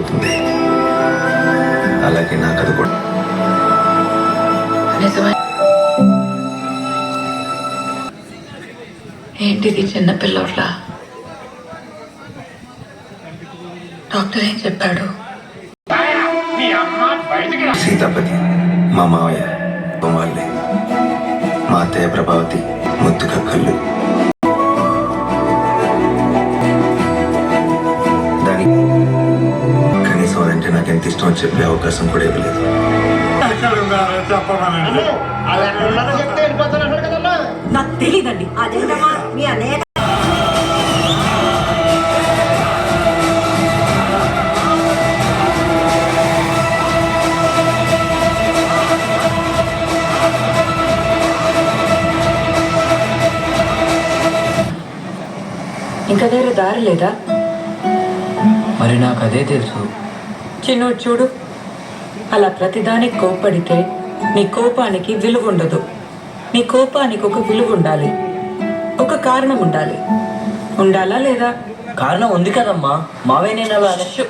అవుతుంది. అలాగే నాకు అది కూడా. ఏంటిది చిన్నపిల్లోడ్లా? డాక్టర్ ఏం చెప్పాడు? సీతాపతి మా మావయ్య వాళ్ళే. మా అత్తయ్య ప్రభావతి ముద్దుగా కళ్ళు. దాని కనీసం అదంటే నాకు ఎంత ఇష్టం అని చెప్పే అవకాశం కూడా ఇవ్వలేదు. నాకు తెలీదండి. అదేంటమ్మా మీ అన్నయ్య ఇంకా వేరే దారి లేదా? మరి నాకు అదే తెలుసు. చిన్నోడు చూడు, అలా ప్రతిదానికి కోప్పడితే నీ కోపానికి విలువ ఉండదు. నీ కోపానికి ఒక విలువ ఉండాలి, ఒక కారణం ఉండాలి. ఉండాలా లేదా? కారణం ఉంది కదమ్మా, మావే నేను అలా షు.